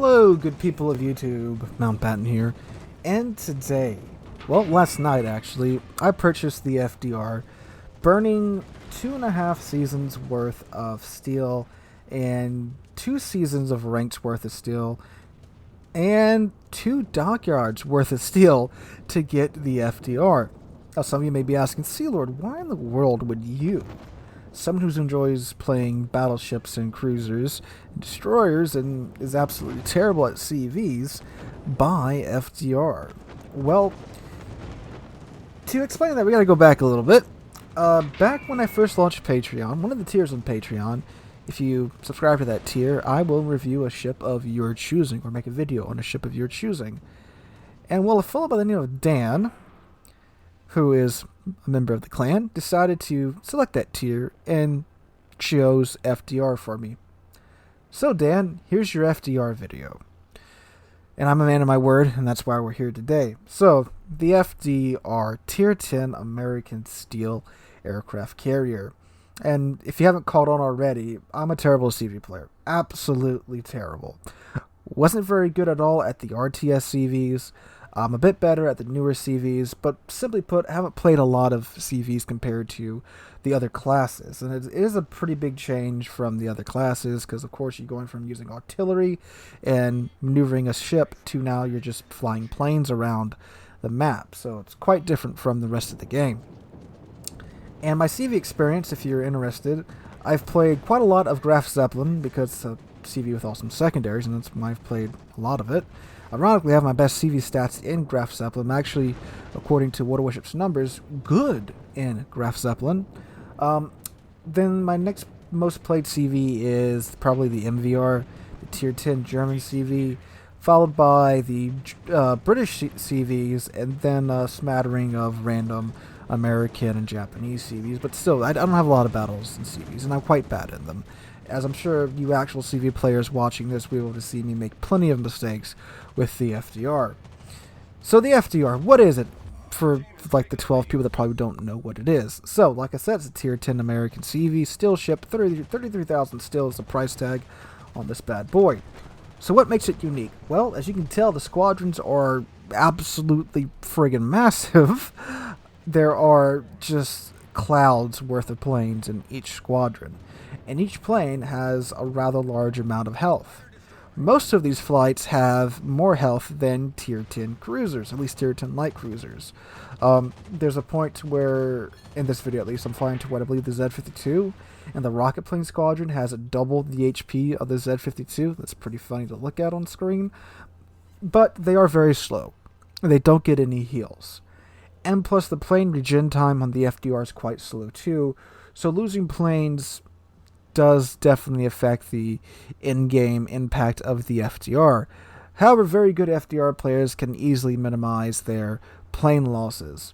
Hello, good people of YouTube. Mountbatten here. And today, well, last night actually, I purchased the FDR, burning 2.5 seasons worth of steel and 2 seasons of ranks worth of steel and 2 dockyards worth of steel to get the FDR. Now, some of you may be asking, Sealord, why in the world would you, someone who enjoys playing battleships and cruisers and destroyers and is absolutely terrible at CVs, buy FDR? Well, to explain that, we gotta go back a little bit. Back when I first launched Patreon, one of the tiers on Patreon, if you subscribe to that tier, I will review a ship of your choosing, or make a video on a ship of your choosing. And well, a fellow by the name of Dan, who is a member of the clan, decided to select that tier and chose FDR for me. So Dan, here's your FDR video. And I'm a man of my word, and that's why we're here today. So, the FDR, Tier 10 American Steel Aircraft Carrier. And if you haven't caught on already, I'm a terrible CV player. Absolutely terrible. Wasn't very good at all at the RTS CVs. I'm a bit better at the newer CVs, but simply put, I haven't played a lot of CVs compared to the other classes. And it is a pretty big change from the other classes, because of course you're going from using artillery and maneuvering a ship to now you're just flying planes around the map. So it's quite different from the rest of the game. And my CV experience, if you're interested, I've played quite a lot of Graf Zeppelin, because it's a CV with awesome secondaries, and that's why I've played a lot of it. Ironically, I have my best CV stats in Graf Zeppelin. I'm actually, according to Warships numbers, good in Graf Zeppelin. Then my next most played CV is probably the MVR, the Tier 10 German CV, followed by the British CVs, and then a smattering of random American and Japanese CVs. But still, I don't have a lot of battles in CVs, and I'm quite bad in them. As I'm sure you actual CV players watching this will be able to see me make plenty of mistakes with the FDR. So the FDR, what is it? For like the 12 people that probably don't know what it is. So, like I said, it's a Tier 10 American CV, steel ship, 33,000 steel is the price tag on this bad boy. So what makes it unique? Well, as you can tell, the squadrons are absolutely friggin' massive. There are just clouds worth of planes in each squadron, and each plane has a rather large amount of health. Most of these flights have more health than Tier 10 cruisers, at least Tier 10 light cruisers. There's a point where, in this video at least, I'm flying to what I believe the Z-52, and the rocket plane squadron has double the HP of the Z-52. That's pretty funny to look at on screen. But they are very slow. They don't get any heals. And plus, the plane regen time on the FDR is quite slow too, so losing planes does definitely affect the in-game impact of the FDR. However, very good FDR players can easily minimize their plane losses.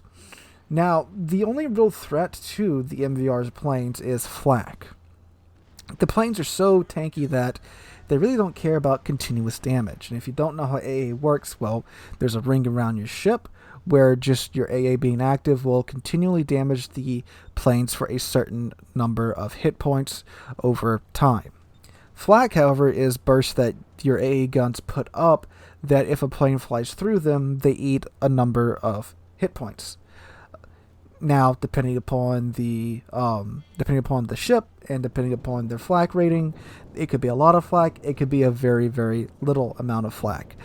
Now, the only real threat to the MVR's planes is flak. The planes are so tanky that they really don't care about continuous damage. And if you don't know how AA works, well, there's a ring around your ship where just your AA being active will continually damage the planes for a certain number of hit points over time. Flak, however, is bursts that your AA guns put up that if a plane flies through them, they eat a number of hit points. Now, depending upon the ship and depending upon their flak rating, it could be a lot of flak, it could be a very, very little amount of flak.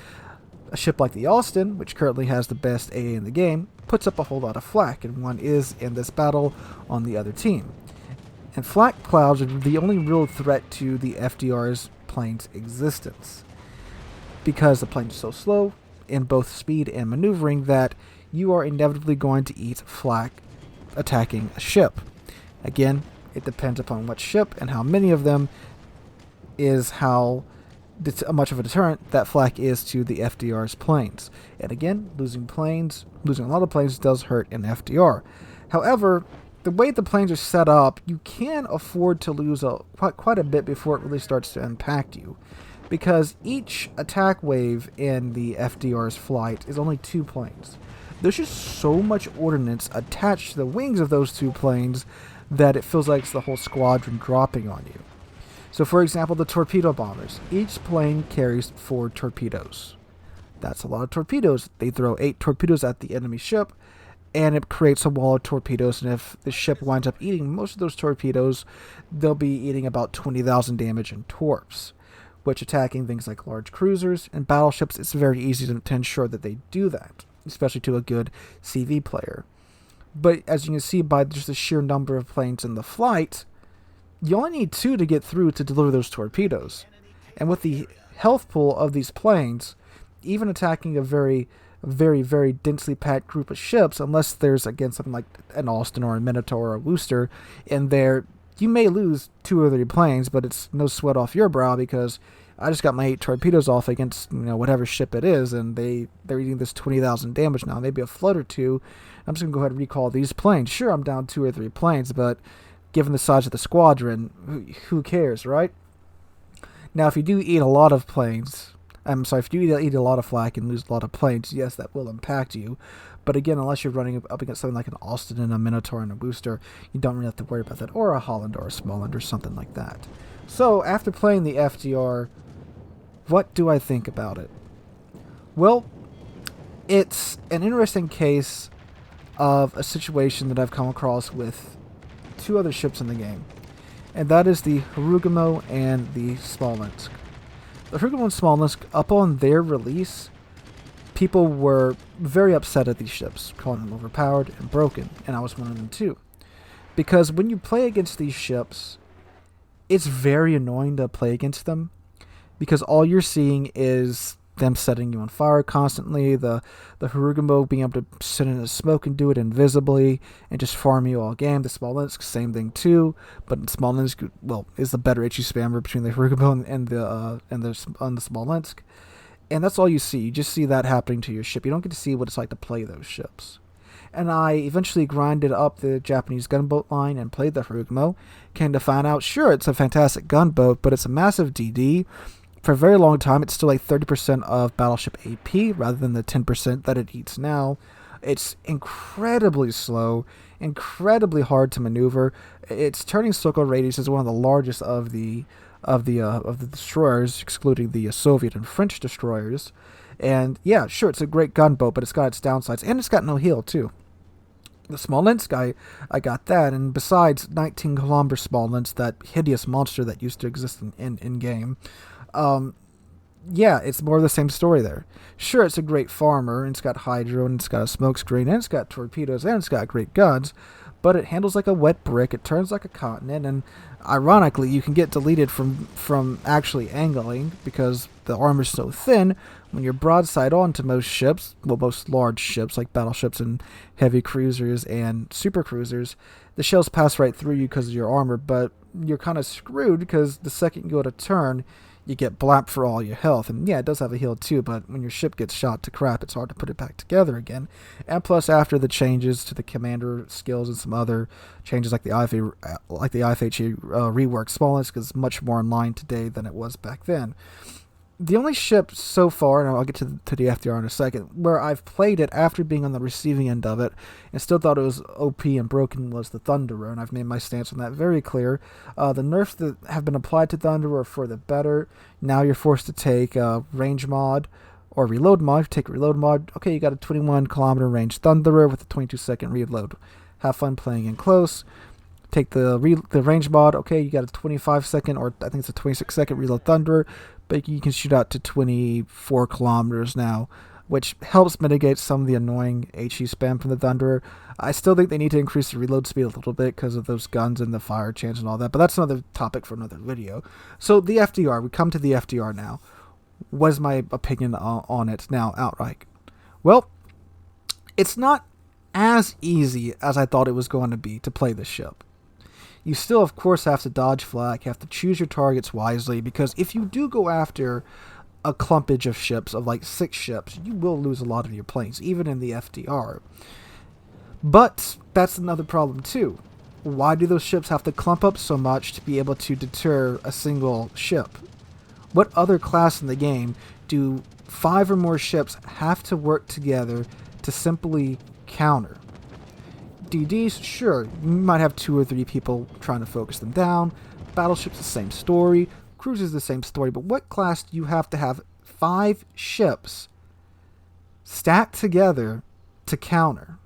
A ship like the Austin, which currently has the best AA in the game, puts up a whole lot of flak, and one is in this battle on the other team. And flak clouds are the only real threat to the FDR's plane's existence, because the plane is so slow in both speed and maneuvering that you are inevitably going to eat flak attacking a ship. Again, it depends upon what ship and how many of them is how much of a deterrent that flak is to the FDR's planes. And again, losing a lot of planes does hurt an FDR. However, the way the planes are set up, you can afford to lose quite a bit before it really starts to impact you, because each attack wave in the FDR's flight is only 2 planes. There's just so much ordnance attached to the wings of those 2 planes that it feels like it's the whole squadron dropping on you. So for example, the torpedo bombers. Each plane carries 4 torpedoes. That's a lot of torpedoes. They throw 8 torpedoes at the enemy ship, and it creates a wall of torpedoes, and if the ship winds up eating most of those torpedoes, they'll be eating about 20,000 damage in torps, which attacking things like large cruisers and battleships, it's very easy to ensure that they do that, especially to a good CV player. But as you can see by just the sheer number of planes in the flight, you only need 2 to get through to deliver those torpedoes. And with the health pool of these planes, even attacking a very, very densely packed group of ships, unless there's, again, something like an Austin or a Minotaur or a Worcester in there, you may lose 2 or 3 planes, but it's no sweat off your brow because I just got my 8 torpedoes off against, whatever ship it is, and they're eating this 20,000 damage now. Maybe a float or 2. I'm just going to go ahead and recall these planes. Sure, I'm down 2 or 3 planes, but given the size of the squadron, who cares, right? Now, if you do eat a lot of planes, if you eat a lot of flak and lose a lot of planes, yes, that will impact you. But again, unless you're running up against something like an Austin and a Minotaur and a Worcester, you don't really have to worry about that. Or a Holland or a Småland or something like that. So, after playing the FDR, what do I think about it? Well, it's an interesting case of a situation that I've come across with 2 other ships in the game. And that is the Hrugamo and the Smolensk. The Hrugamo and Smolensk, up on their release, people were very upset at these ships, calling them overpowered and broken, and I was one of them too. Because when you play against these ships, it's very annoying to play against them, because all you're seeing is them setting you on fire constantly, the Hrugamo being able to sit in the smoke and do it invisibly, and just farm you all game. The Smolensk, same thing too, but Smolensk, well, is the better HE spammer between the Hrugamo and the Smolensk. And that's all you see. You just see that happening to your ship. You don't get to see what it's like to play those ships. And I eventually grinded up the Japanese gunboat line and played the Hrugamo. Came to find out, sure, it's a fantastic gunboat, but it's a massive DD. For a very long time, it's still like 30% of battleship AP rather than the 10% that it eats now. It's incredibly slow, incredibly hard to maneuver. Its turning circle radius is one of the largest of the destroyers, excluding the Soviet and French destroyers. And yeah, sure, it's a great gunboat, but it's got its downsides, and it's got no heel too. The Smolensk, I got that, and besides 19-kilometer Smolensk, that hideous monster that used to exist in game, yeah, it's more of the same story there. Sure, it's a great farmer, and it's got hydro, and it's got a smoke screen, and it's got torpedoes, and it's got great guns, but it handles like a wet brick, it turns like a continent, and ironically, you can get deleted from actually angling, because the armor's so thin. When you're broadside on to most ships, well, most large ships, like battleships and heavy cruisers and super cruisers, the shells pass right through you because of your armor, but you're kind of screwed, because the second you go to turn, you get blapped for all your health. And yeah, it does have a heal too, but when your ship gets shot to crap, it's hard to put it back together again. And plus, after the changes to the commander skills and some other changes like the IFHE rework, Smolensk is much more in line today than it was back then. The only ship so far, and I'll get to the FDR in a second, where I've played it after being on the receiving end of it and still thought it was OP and broken, was the Thunderer, and I've made my stance on that very clear. The nerfs that have been applied to Thunderer are for the better. Now you're forced to take range mod or reload mod. If you take reload mod, okay, you got a 21-kilometer range Thunderer with a 22-second reload. Have fun playing in close. Take the range mod, okay, you got a 25-second, or I think it's a 26-second reload Thunderer, but you can shoot out to 24 kilometers now, which helps mitigate some of the annoying HE spam from the Thunderer. I still think they need to increase the reload speed a little bit because of those guns and the fire chance and all that, but that's another topic for another video. So the FDR, we come to the FDR now. What is my opinion on it now outright? Well, it's not as easy as I thought it was going to be to play this ship. You still, of course, have to dodge flak, have to choose your targets wisely, because if you do go after a clumpage of ships, of like 6 ships, you will lose a lot of your planes, even in the FDR. But that's another problem too. Why do those ships have to clump up so much to be able to deter a single ship? What other class in the game do 5 or more ships have to work together to simply counter? DDs, sure, you might have 2 or 3 people trying to focus them down, Battleship's the same story. Cruiser's the same story. But what class do you have to have 5 ships stacked together to counter?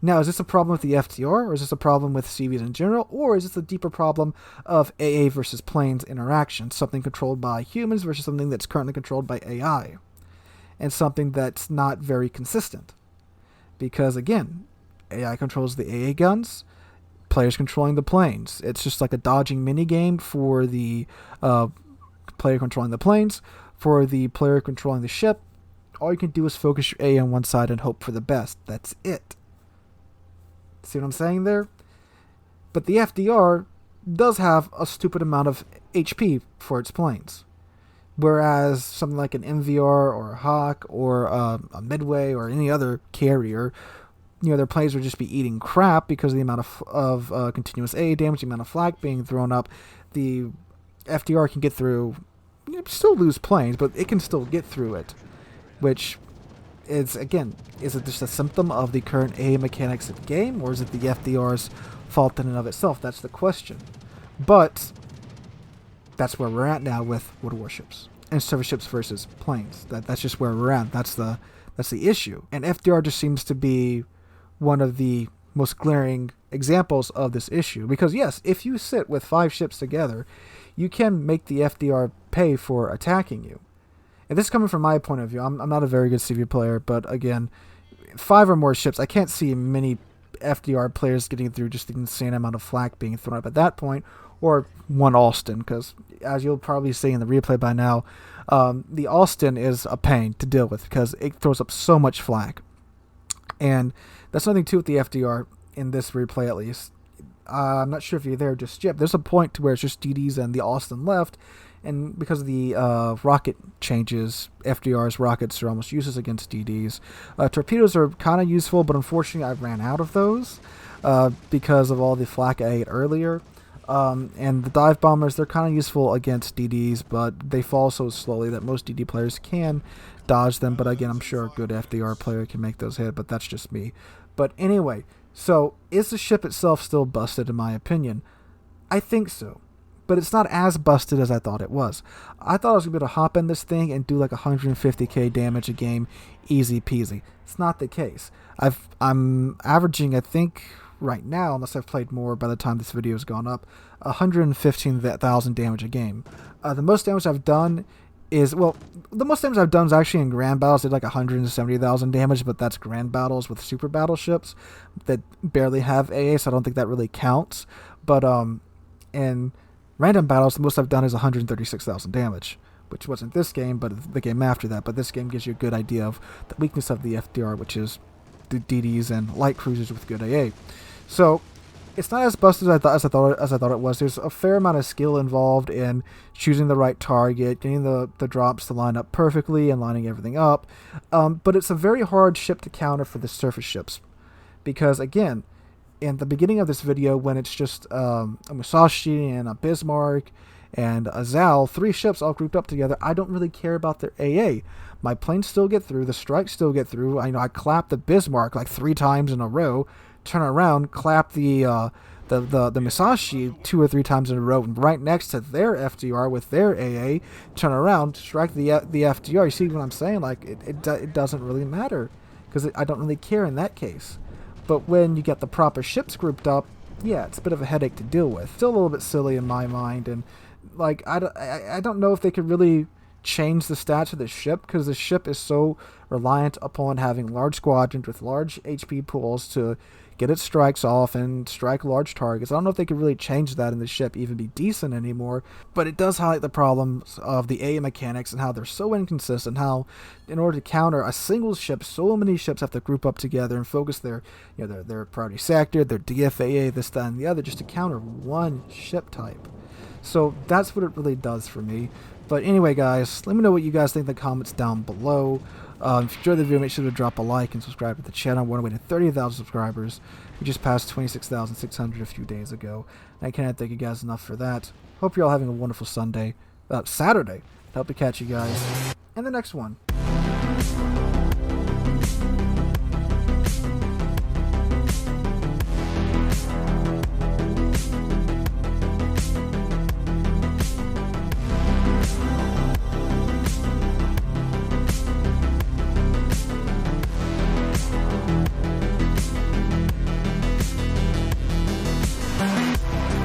Now, is this a problem with the FDR, or is this a problem with CVs in general, or is this a deeper problem of AA versus planes interaction, something controlled by humans versus something that's currently controlled by AI, and something that's not very consistent? Because, again, AI controls the AA guns, players controlling the planes. It's just like a dodging minigame for the player controlling the planes. For the player controlling the ship, all you can do is focus your AA on one side and hope for the best. That's it. See what I'm saying there? But the FDR does have a stupid amount of HP for its planes. Whereas something like an MVR or a Hawk or a Midway or any other carrier, their planes would just be eating crap because of the amount of continuous AA damage, the amount of flak being thrown up. The FDR can get through, still lose planes, but it can still get through it. Which is, again, is it just a symptom of the current AA mechanics of the game, or is it the FDR's fault in and of itself? That's the question. But that's where we're at now with warships and surface ships versus planes. That's just where we're at. That's the issue. And FDR just seems to be one of the most glaring examples of this issue. Because yes, if you sit with 5 ships together, you can make the FDR pay for attacking you. And this is coming from my point of view. I'm not a very good CV player, but again, 5 or more ships, I can't see many FDR players getting through just the insane amount of flak being thrown up at that point, or one Alston, because as you'll probably see in the replay by now, the Alston is a pain to deal with because it throws up so much flak. And that's nothing to with the FDR in this replay, at least. I'm not sure if you're there just yet. There's a point to where it's just DDs and the Alston left, and because of the rocket changes, FDR's rockets are almost useless against DDs. Torpedoes are kind of useful, but unfortunately I ran out of those because of all the flak I ate earlier. And the dive bombers, they're kind of useful against DDs, but they fall so slowly that most DD players can dodge them. But again, I'm sure a good FDR player can make those hit, but that's just me. But anyway, so is the ship itself still busted in my opinion? I think so. But it's not as busted as I thought it was. I thought I was going to be able to hop in this thing and do like 150k damage a game, easy peasy. It's not the case. I'm averaging, I think, right now, unless I've played more by the time this video has gone up, 115,000 damage a game. The most damage I've done is actually in grand battles. I did like 170,000 damage, but that's grand battles with super battleships that barely have AA, so I don't think that really counts. But in random battles, the most I've done is 136,000 damage, which wasn't this game, but the game after that. But this game gives you a good idea of the weakness of the FDR, which is the DDs and light cruisers with good AA. So it's not as busted as I thought it was. There's a fair amount of skill involved in choosing the right target, getting the drops to line up perfectly, and lining everything up. But it's a very hard ship to counter for the surface ships, because again, in the beginning of this video, when it's just a Musashi and a Bismarck and a Zal, 3 ships all grouped up together, I don't really care about their AA. My planes still get through, the strikes still get through. I clap the Bismarck like 3 times in a row, turn around, clap the Musashi 2 or 3 times in a row, right next to their FDR with their AA, turn around, strike the FDR. You see what I'm saying? Like it doesn't really matter, because I don't really care in that case. But when you get the proper ships grouped up, yeah, it's a bit of a headache to deal with. Still a little bit silly in my mind, and like I don't know if they could really change the stats of the ship, because the ship is so reliant upon having large squadrons with large HP pools to get its strikes off and strike large targets. I don't know if they could really change that in the ship, even be decent anymore, but it does highlight the problems of the AA mechanics and how they're so inconsistent, how in order to counter a single ship, so many ships have to group up together and focus their priority sector, their DFAA, this, that, and the other, just to counter one ship type. So that's what it really does for me. But anyway, guys, let me know what you guys think in the comments down below. If you enjoyed the video, make sure to drop a like and subscribe to the channel. We're on our way to 30,000 subscribers. We just passed 26,600 a few days ago. And I cannot thank you guys enough for that. Hope you're all having a wonderful Saturday. Hope to catch you guys in the next one.